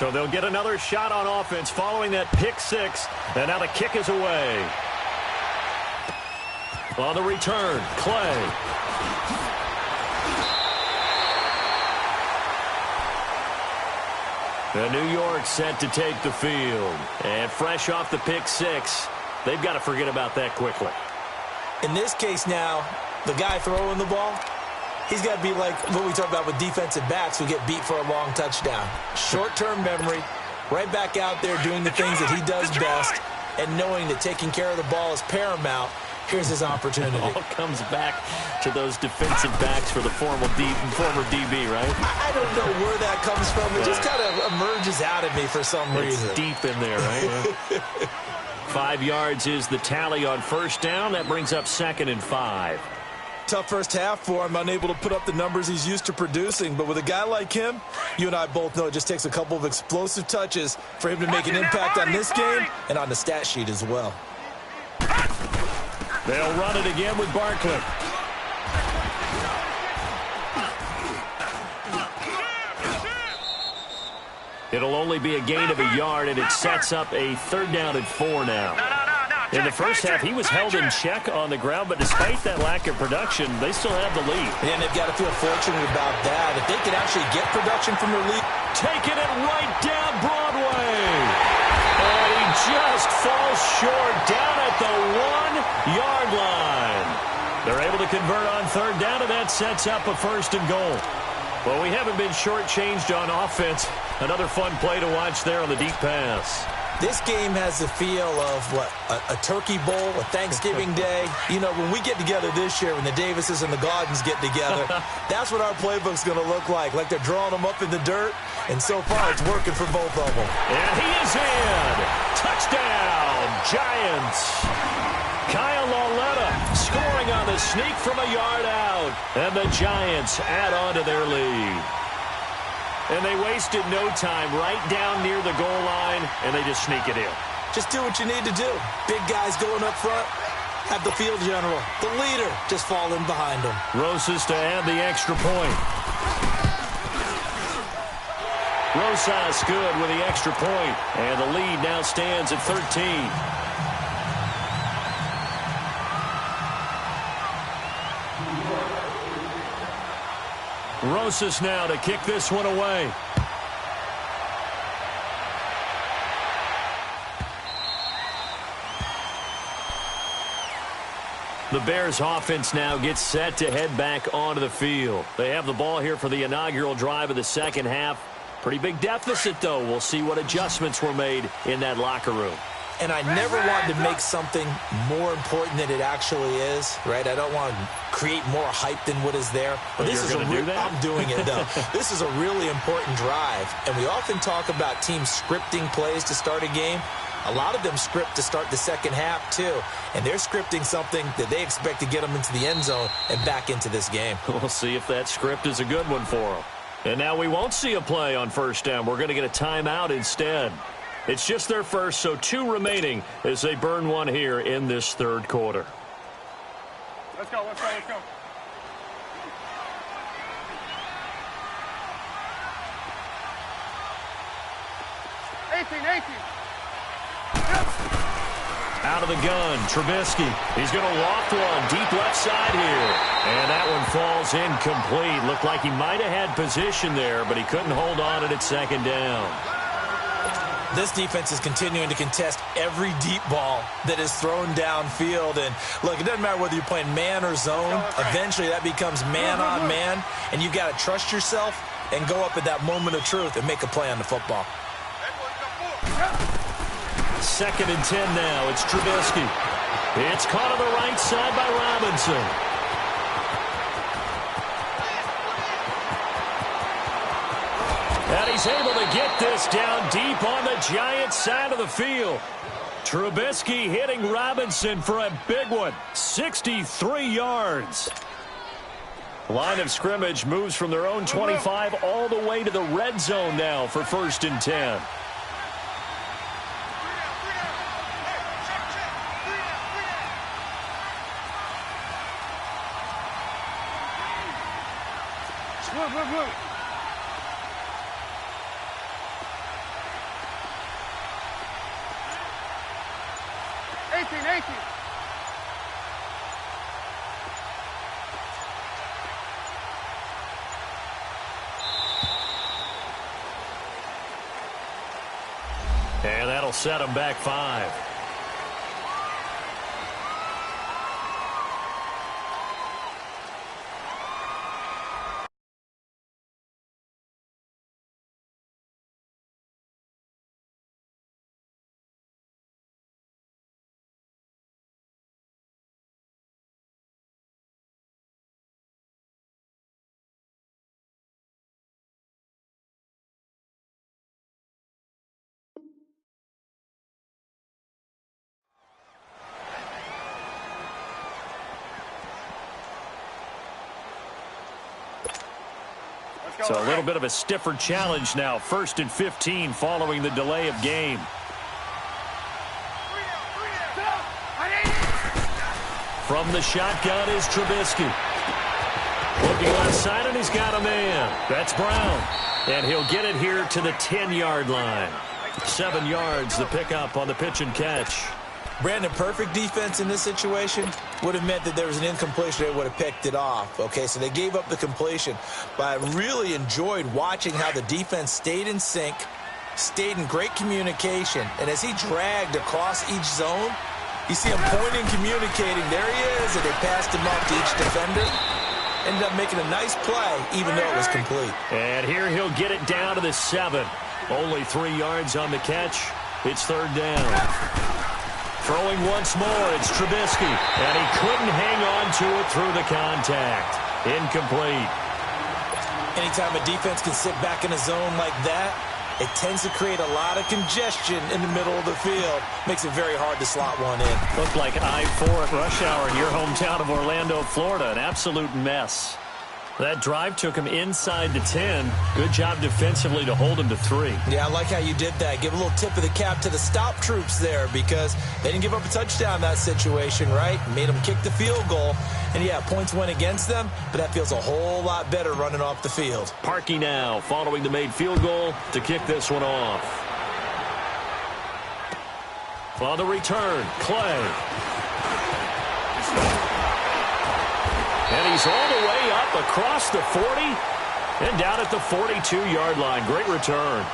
So they'll get another shot on offense following that pick six. And now the kick is away. On the return, Clay. And New York set to take the field. And fresh off the pick six, they've got to forget about that quickly. In this case now, the guy throwing the ball, he's got to be like what we talk about with defensive backs who get beat for a long touchdown. Short-term memory, right back out there doing the things that he does best, and knowing that taking care of the ball is paramount. Here's his opportunity. It all comes back to those defensive backs for the former DB, right? I don't know where that comes from. It just kind of emerges out of me for some reason. It's deep in there, right? 5 yards is the tally on first down. That brings up 2nd and 5. Tough first half for him, unable to put up the numbers he's used to producing. But with a guy like him, you and I both know it just takes a couple of explosive touches for him to make an impact on this game and on the stat sheet as well. They'll run it again with Barkley. It'll only be a gain of a yard, and it sets up a 3rd down and 4 now. In the first half, he was held in check on the ground, but despite that lack of production, they still have the lead. And they've got to feel fortunate about that. If they can actually get production from their lead. Taking it right down Broadway. And he just falls short down at the 1-yard line. They're able to convert on 3rd down, and that sets up a 1st and goal. Well, we haven't been shortchanged on offense. Another fun play to watch there on the deep pass. This game has the feel of, what, a turkey bowl, a Thanksgiving day. You know, when we get together this year, when the Davises and the Gaudens get together, that's what our playbook's going to look like they're drawing them up in the dirt, and so far it's working for both of them. And he is in. Touchdown, Giants. Kyle Lauletta scoring on the sneak from a yard out, and the Giants add on to their lead. And they wasted no time right down near the goal line, and they just sneak it in. Just do what you need to do. Big guys going up front. Have the field general, the leader, just fall in behind him. Rosas to add the extra point. Rosas good with the extra point, and the lead now stands at 13. Rosas now to kick this one away. The Bears offense now gets set to head back onto the field. They have the ball here for the inaugural drive of the second half. Pretty big deficit, though. We'll see what adjustments were made in that locker room. And I never wanted to make something more important than it actually is, right? I don't want to create more hype than what is there. But this is I'm doing it, though. This is a really important drive. And we often talk about teams scripting plays to start a game. A lot of them script to start the second half, too. And they're scripting something that they expect to get them into the end zone and back into this game. We'll see if that script is a good one for them. And now we won't see a play on first down. We're going to get a timeout instead. It's just their first, so 2 remaining as they burn one here in this third quarter. Let's go, let's go, let's go. Out of the gun, Trubisky. He's going to loft one deep left side here. And that one falls incomplete. Looked like he might have had position there, but he couldn't hold on it at second down. This defense is continuing to contest every deep ball that is thrown downfield. And, look, it doesn't matter whether you're playing man or zone. Eventually that becomes man on man, and you've got to trust yourself and go up at that moment of truth and make a play on the football. 2nd and 10 now. It's Trubisky. It's caught on the right side by Robinson. And he's able to get this down deep on the Giants side of the field. Trubisky hitting Robinson for a big one. 63 yards. Line of scrimmage moves from their own 25 all the way to the red zone now for 1st and 10. 18. And that'll set him back 5. So a little bit of a stiffer challenge now. 1st and 15 following the delay of game. From the shotgun is Trubisky. Looking left side, and he's got a man. That's Brown. And he'll get it here to the 10-yard line. 7 yards, the pickup on the pitch and catch. Brandon, perfect defense in this situation would have meant that there was an incompletion. They would have picked it off. Okay, so they gave up the completion. But I really enjoyed watching how the defense stayed in sync, stayed in great communication. And as he dragged across each zone, you see him pointing, communicating. There he is, and they passed him up to each defender. Ended up making a nice play, even though it was complete. And here he'll get it down to the 7. Only 3 yards on the catch. It's 3rd down. Throwing once more, it's Trubisky. And he couldn't hang on to it through the contact. Incomplete. Anytime a defense can sit back in a zone like that, it tends to create a lot of congestion in the middle of the field. Makes it very hard to slot one in. Looked like I-4 at rush hour in your hometown of Orlando, Florida. An absolute mess. That drive took him inside the 10. Good job defensively to hold him to 3. Yeah, I like how you did that. Give a little tip of the cap to the stop troops there because they didn't give up a touchdown in that situation, right? Made them kick the field goal. And, yeah, points went against them, but that feels a whole lot better running off the field. Parkey now following the made field goal to kick this one off. On the return, Clay. And he's all the way up across the 40 and down at the 42-yard line. Great return.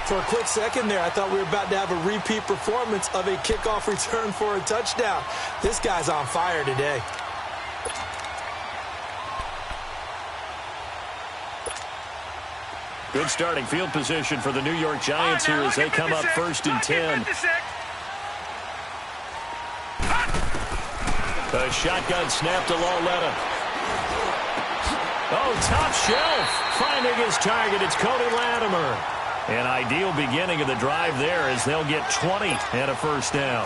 For a quick second there, I thought we were about to have a repeat performance of a kickoff return for a touchdown. This guy's on fire today. Good starting field position for the New York Giants here as they come up 1st and 10. A shotgun snap to Lauletta. Oh, top shelf. Finding his target, it's Cody Latimer. An ideal beginning of the drive there as they'll get 20 and a 1st down.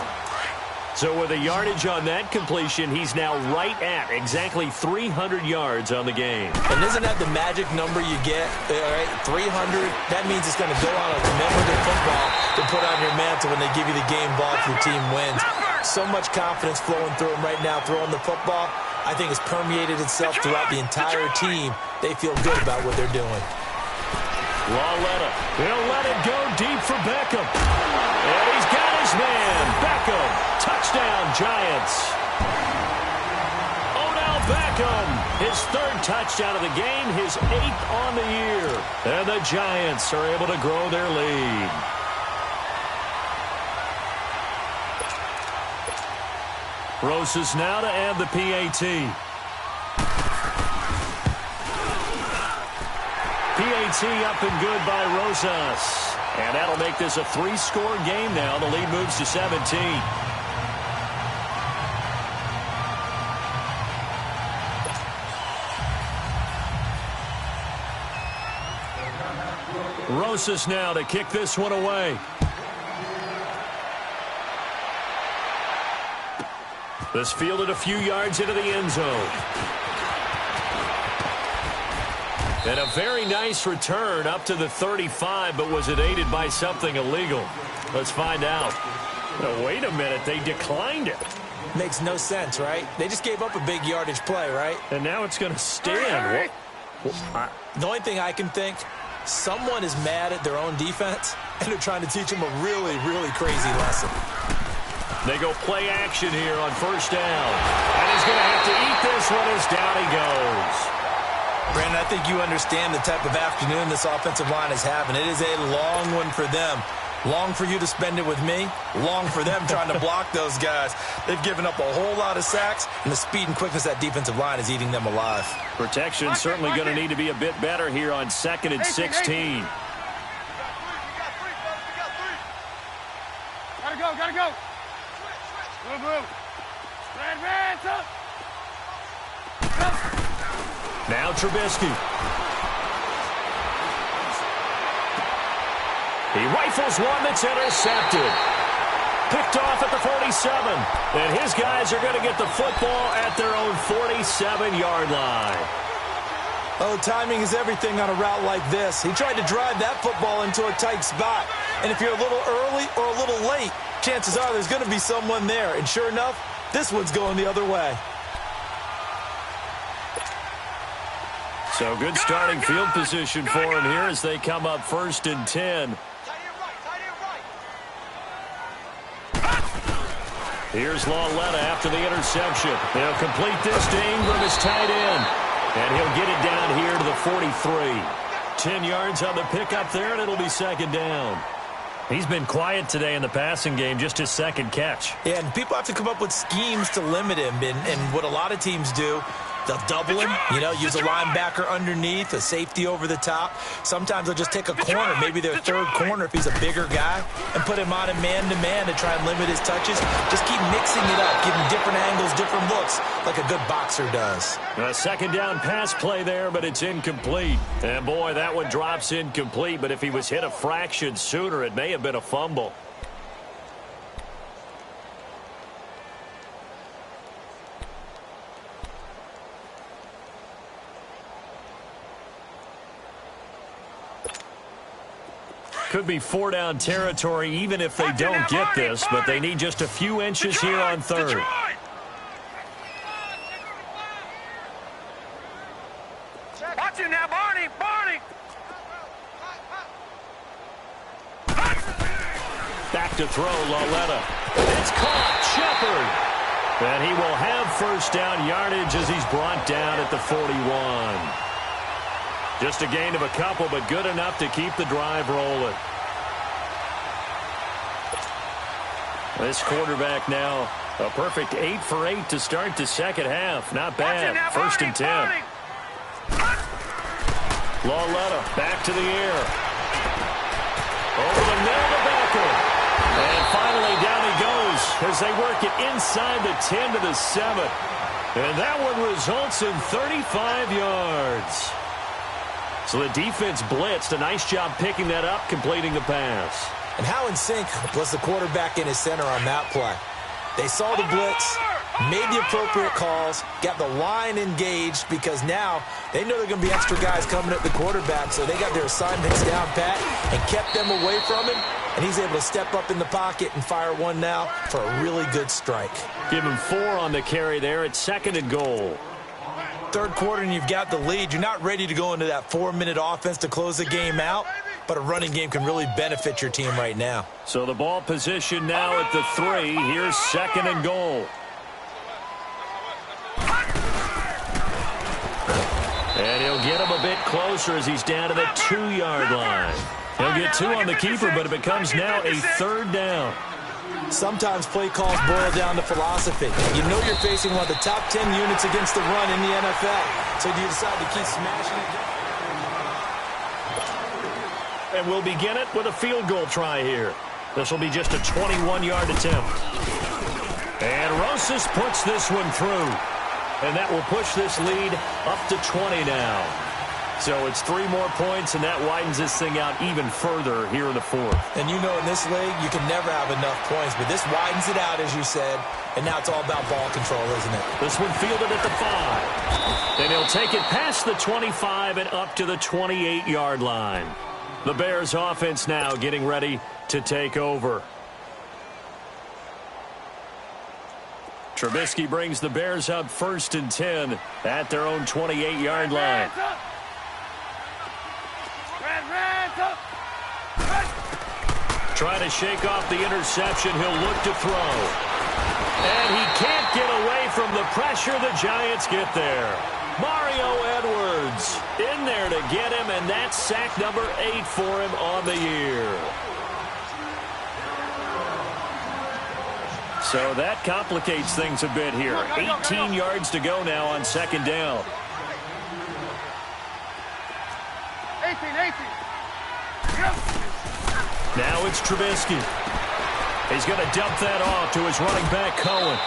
So with a yardage on that completion, he's now right at exactly 300 yards on the game. And isn't that the magic number you get? All right, 300. That means it's going to go on a commemorative football to put on your mantle when they give you the game ball if your team wins. So much confidence flowing through him right now throwing the football. I think it's permeated itself throughout the entire team. They feel good about what they're doing. Lauletta. He'll let it go deep for Beckham. And he's got his man. Beckham. Touchdown, Giants. Odell Beckham. His 3rd touchdown of the game. His 8th on the year. And the Giants are able to grow their lead. Rosas now to add the PAT. PAT up and good by Rosas. And that'll make this a 3-score game now. The lead moves to 17. Rosas now to kick this one away. This fielded a few yards into the end zone. And a very nice return up to the 35, but was it aided by something illegal? Let's find out. Oh, wait a minute, they declined it. Makes no sense, right? They just gave up a big yardage play, right? And now it's going to stand. The only thing I can think, someone is mad at their own defense, and they're trying to teach them a really, really crazy lesson. They go play action here on first down. And he's going to have to eat this one as down he goes. Brandon, I think you understand the type of afternoon this offensive line is having. It is a long one for them. Long for you to spend it with me. Long for them trying to block those guys. They've given up a whole lot of sacks, and the speed and quickness of that defensive line is eating them alive. Protection certainly going to need to be a bit better here on 2nd and 16. Gotta go. Move. Red, up. Now Trubisky. He rifles one that's intercepted. Picked off at the 47. And his guys are going to get the football at their own 47-yard line. Oh, timing is everything on a route like this. He tried to drive that football into a tight spot. And if you're a little early or a little late, chances are there's going to be someone there. And sure enough, this one's going the other way. So good starting field position for him here as they come up 1st and 10. Here's Lauletta after the interception. They'll complete this to Ingram as tight end. And he'll get it down here to the 43. 10 yards on the pickup there, and it'll be 2nd down. He's been quiet today in the passing game, just his 2nd catch. Yeah, and people have to come up with schemes to limit him. And what a lot of teams do, they'll double him, use a linebacker underneath, a safety over the top. Sometimes they'll just take a corner, maybe their 3rd corner if he's a bigger guy, and put him on a man-to-man to try and limit his touches. Just keep mixing it up, give him different angles, different looks, like a good boxer does. A 2nd down pass play there, but it's incomplete. And boy, that one drops incomplete, but if he was hit a fraction sooner, it may have been a fumble. Could be 4-down territory even if they don't get this, but they need just a few inches here on 3rd. Watch him now, Barney! Back to throw, Lauletta. It's caught, Shepard. And he will have 1st down yardage as he's brought down at the 41. Just a gain of a couple, but good enough to keep the drive rolling. This quarterback now, a perfect 8 for 8 to start the 2nd half. Not bad. 1st and 10. Lauletta back to the air. Over the middle to Becker. And finally down he goes as they work it inside the 10 to the 7. And that one results in 35 yards. So the defense blitzed. A nice job picking that up, completing the pass. And how in sync was the quarterback in his center on that play? They saw the blitz, made the appropriate calls, got the line engaged because now they know there are going to be extra guys coming at the quarterback, so they got their assignments down pat and kept them away from him, and he's able to step up in the pocket and fire one now for a really good strike. Give him 4 on the carry there at 2nd and goal. 3rd quarter and you've got the lead. You're not ready to go into that 4-minute offense to close the game out, but a running game can really benefit your team right now. So the ball position now at the 3. Here's 2nd and goal. And he'll get him a bit closer as he's down to the 2-yard line. He'll get 2 on the keeper, but it becomes now a 3rd down. Sometimes play calls boil down to philosophy. You know you're facing one of the top 10 units against the run in the NFL. So do you decide to keep smashing it? And we'll begin it with a field goal try here. This will be just a 21-yard attempt. And Rosas puts this one through. And that will push this lead up to 20 now. So it's 3 more points, and that widens this thing out even further here in the 4th. And you know in this league, you can never have enough points, but this widens it out, as you said, and now it's all about ball control, isn't it? This one fielded at the 5. And he'll take it past the 25 and up to the 28-yard line. The Bears offense now getting ready to take over. Trubisky brings the Bears up 1st and 10 at their own 28-yard line. Trying to shake off the interception. He'll look to throw. And he can't get away from the pressure the Giants get there. Mario Edwards in there to get him, and that's sack number 8 for him on the year. So that complicates things a bit here. 18 yards to go now on second down. 18. Now it's Trubisky. He's going to dump that off to his running back, Cohen.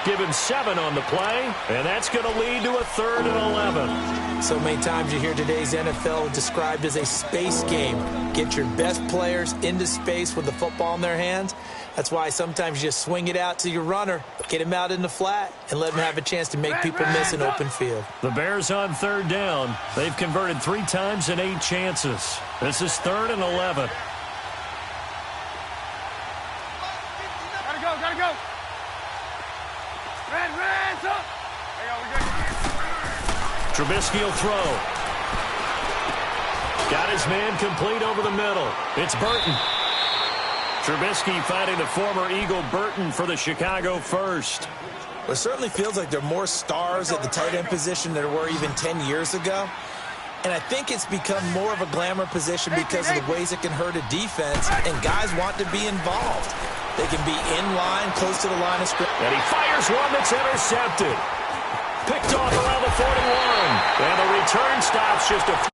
Give him 7 on the play, and that's going to lead to a 3rd and 11. So many times you hear today's NFL described as a space game. Get your best players into space with the football in their hands. That's why sometimes you just swing it out to your runner, get him out in the flat, and let him have a chance to make people miss an open field. The Bears on 3rd down. They've converted 3 times in 8 chances. This is 3rd and 11. Gotta go. Red, up. Trubisky will throw. Got his man complete over the middle. It's Burton. Trubisky finding the former Eagle Burton for the Chicago first. Well, it certainly feels like there are more stars at the tight end position than there were even 10 years ago. And I think it's become more of a glamour position because of the ways it can hurt a defense, and guys want to be involved. They can be in line, close to the line of scrimmage. And he fires one that's intercepted. Picked off around the 41. And the return stops just a